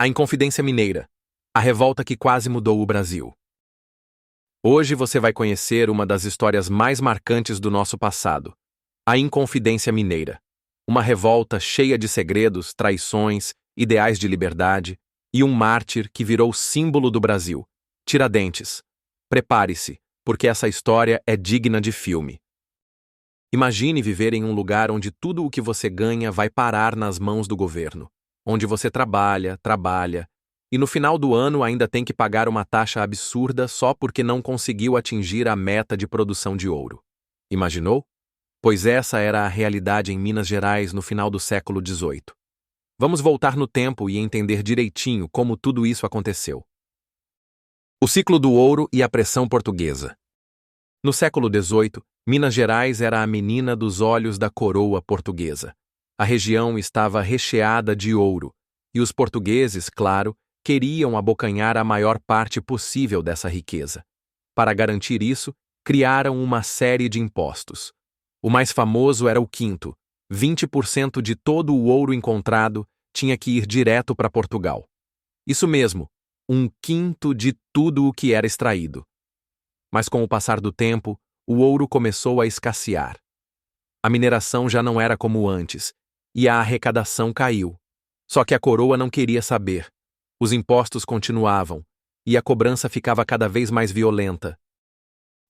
A Inconfidência Mineira, a revolta que quase mudou o Brasil. Hoje você vai conhecer uma das histórias mais marcantes do nosso passado, a Inconfidência Mineira. Uma revolta cheia de segredos, traições, ideais de liberdade e um mártir que virou símbolo do Brasil, Tiradentes. Prepare-se, porque essa história é digna de filme. Imagine viver em um lugar onde tudo o que você ganha vai parar nas mãos do governo, onde você trabalha, e no final do ano ainda tem que pagar uma taxa absurda só porque não conseguiu atingir a meta de produção de ouro. Imaginou? Pois essa era a realidade em Minas Gerais no final do século XVIII. Vamos voltar no tempo e entender direitinho como tudo isso aconteceu. O ciclo do ouro e a pressão portuguesa. No século XVIII, Minas Gerais era a menina dos olhos da coroa portuguesa. A região estava recheada de ouro, e os portugueses, claro, queriam abocanhar a maior parte possível dessa riqueza. Para garantir isso, criaram uma série de impostos. O mais famoso era o quinto. 20% de todo o ouro encontrado tinha que ir direto para Portugal. Isso mesmo, um quinto de tudo o que era extraído. Mas com o passar do tempo, o ouro começou a escassear. A mineração já não era como antes, e a arrecadação caiu. Só que a coroa não queria saber. Os impostos continuavam, e a cobrança ficava cada vez mais violenta.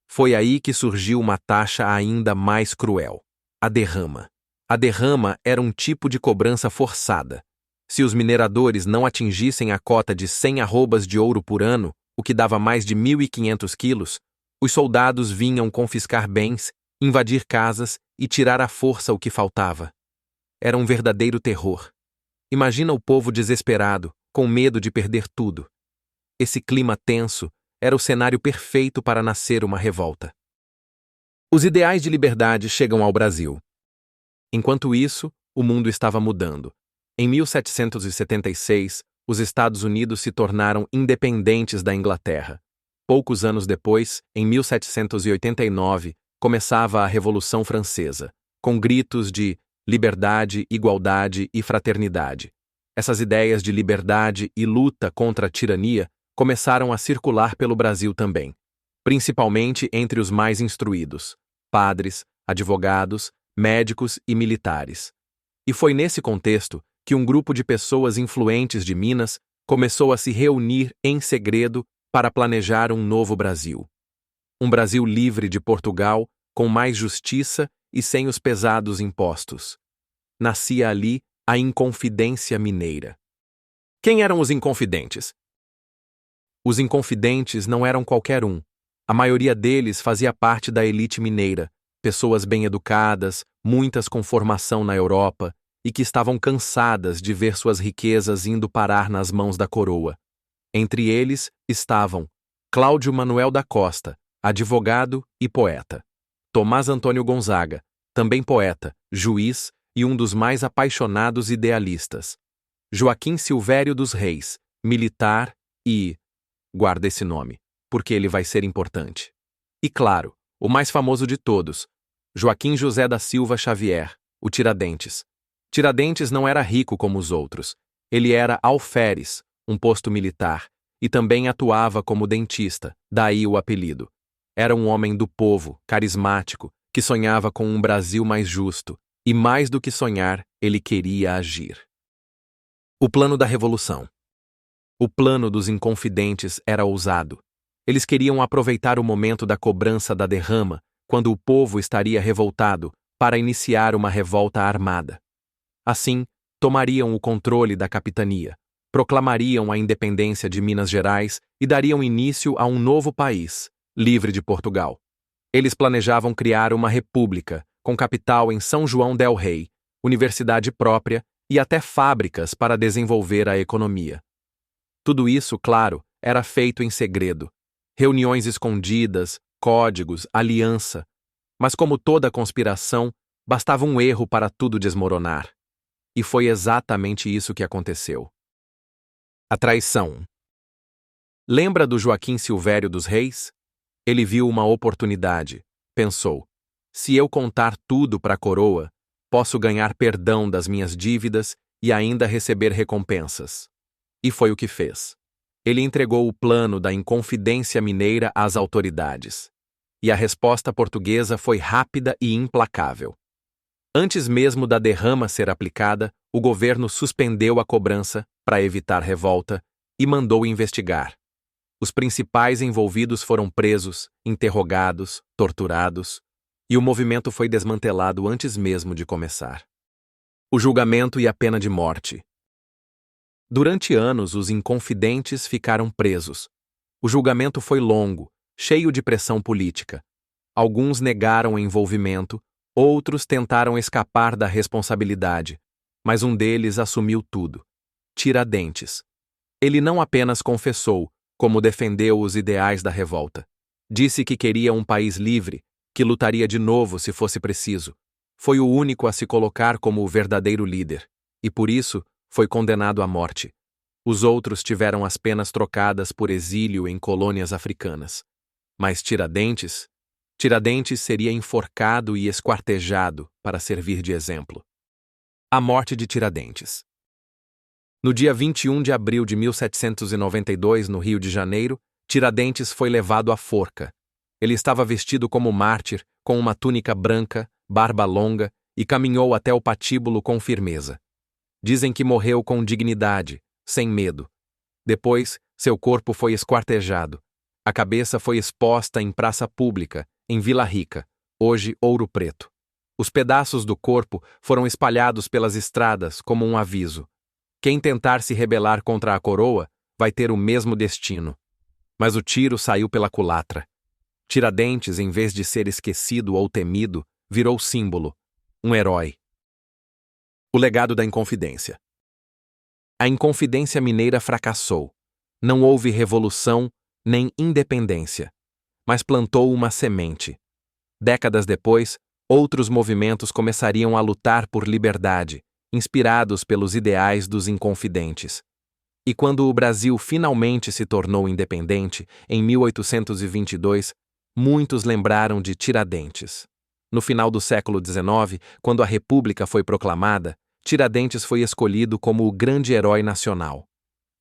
Foi aí que surgiu uma taxa ainda mais cruel: a derrama. A derrama era um tipo de cobrança forçada. Se os mineradores não atingissem a cota de 100 arrobas de ouro por ano, o que dava mais de 1.500 quilos, os soldados vinham confiscar bens, invadir casas e tirar à força o que faltava. Era um verdadeiro terror. Imagina o povo desesperado, com medo de perder tudo. Esse clima tenso era o cenário perfeito para nascer uma revolta. Os ideais de liberdade chegam ao Brasil. Enquanto isso, o mundo estava mudando. Em 1776, os Estados Unidos se tornaram independentes da Inglaterra. Poucos anos depois, em 1789, começava a Revolução Francesa, com gritos de liberdade, igualdade e fraternidade. Essas ideias de liberdade e luta contra a tirania começaram a circular pelo Brasil também, principalmente entre os mais instruídos: padres, advogados, médicos e militares. E foi nesse contexto que um grupo de pessoas influentes de Minas começou a se reunir em segredo para planejar um novo Brasil. Um Brasil livre de Portugal, com mais justiça e sem os pesados impostos. Nascia ali a Inconfidência Mineira. Quem eram os Inconfidentes? Os Inconfidentes não eram qualquer um. A maioria deles fazia parte da elite mineira, pessoas bem educadas, muitas com formação na Europa, e que estavam cansadas de ver suas riquezas indo parar nas mãos da coroa. Entre eles estavam Cláudio Manuel da Costa, advogado e poeta; Tomás Antônio Gonzaga, também poeta, juiz e um dos mais apaixonados idealistas; Joaquim Silvério dos Reis, militar e... guarda esse nome, porque ele vai ser importante. E claro, o mais famoso de todos, Joaquim José da Silva Xavier, o Tiradentes. Tiradentes não era rico como os outros. Ele era alferes, um posto militar, e também atuava como dentista, daí o apelido. Era um homem do povo, carismático, que sonhava com um Brasil mais justo, e mais do que sonhar, ele queria agir. O plano da Revolução. O plano dos Inconfidentes era ousado. Eles queriam aproveitar o momento da cobrança da derrama, quando o povo estaria revoltado, para iniciar uma revolta armada. Assim, tomariam o controle da capitania, proclamariam a independência de Minas Gerais e dariam início a um novo país, livre de Portugal. Eles planejavam criar uma república, com capital em São João del Rei, universidade própria e até fábricas para desenvolver a economia. Tudo isso, claro, era feito em segredo. Reuniões escondidas, códigos, aliança. Mas como toda conspiração, bastava um erro para tudo desmoronar. E foi exatamente isso que aconteceu. A traição. Lembra do Joaquim Silvério dos Reis? Ele viu uma oportunidade. Pensou: se eu contar tudo para a coroa, posso ganhar perdão das minhas dívidas e ainda receber recompensas. E foi o que fez. Ele entregou o plano da Inconfidência Mineira às autoridades. E a resposta portuguesa foi rápida e implacável. Antes mesmo da derrama ser aplicada, o governo suspendeu a cobrança para evitar revolta e mandou investigar. Os principais envolvidos foram presos, interrogados, torturados, e o movimento foi desmantelado antes mesmo de começar. O julgamento e a pena de morte. Durante anos, os inconfidentes ficaram presos. O julgamento foi longo, cheio de pressão política. Alguns negaram o envolvimento, outros tentaram escapar da responsabilidade, mas um deles assumiu tudo. Tiradentes. Ele não apenas confessou, como defendeu os ideais da revolta. Disse que queria um país livre, que lutaria de novo se fosse preciso. Foi o único a se colocar como o verdadeiro líder, e por isso foi condenado à morte. Os outros tiveram as penas trocadas por exílio em colônias africanas. Mas Tiradentes seria enforcado e esquartejado para servir de exemplo. A morte de Tiradentes. No dia 21 de abril de 1792, no Rio de Janeiro, Tiradentes foi levado à forca. Ele estava vestido como mártir, com uma túnica branca, barba longa, e caminhou até o patíbulo com firmeza. Dizem que morreu com dignidade, sem medo. Depois, seu corpo foi esquartejado. A cabeça foi exposta em praça pública, em Vila Rica, hoje Ouro Preto. Os pedaços do corpo foram espalhados pelas estradas como um aviso. Quem tentar se rebelar contra a coroa vai ter o mesmo destino. Mas o tiro saiu pela culatra. Tiradentes, em vez de ser esquecido ou temido, virou símbolo, um herói. O legado da Inconfidência. A Inconfidência Mineira fracassou. Não houve revolução nem independência, mas plantou uma semente. Décadas depois, outros movimentos começariam a lutar por liberdade, inspirados pelos ideais dos Inconfidentes. E quando o Brasil finalmente se tornou independente, em 1822, muitos lembraram de Tiradentes. No final do século XIX, quando a República foi proclamada, Tiradentes foi escolhido como o grande herói nacional.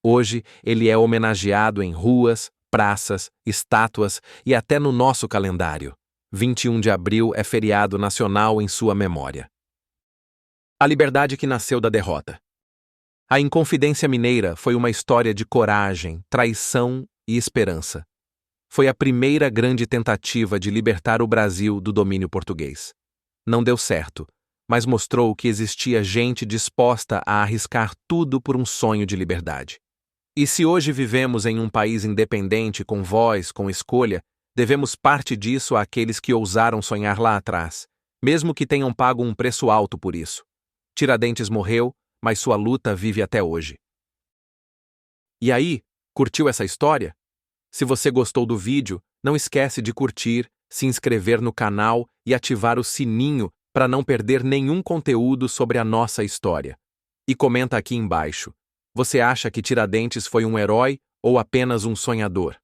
Hoje, ele é homenageado em ruas, praças, estátuas e até no nosso calendário. 21 de abril é feriado nacional em sua memória. A liberdade que nasceu da derrota. A Inconfidência Mineira foi uma história de coragem, traição e esperança. Foi a primeira grande tentativa de libertar o Brasil do domínio português. Não deu certo, mas mostrou que existia gente disposta a arriscar tudo por um sonho de liberdade. E se hoje vivemos em um país independente, com voz, com escolha, devemos parte disso àqueles que ousaram sonhar lá atrás, mesmo que tenham pago um preço alto por isso. Tiradentes morreu, mas sua luta vive até hoje. E aí, curtiu essa história? Se você gostou do vídeo, não esquece de curtir, se inscrever no canal e ativar o sininho para não perder nenhum conteúdo sobre a nossa história. E comenta aqui embaixo. Você acha que Tiradentes foi um herói ou apenas um sonhador?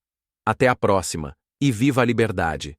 Até a próxima, e viva a liberdade!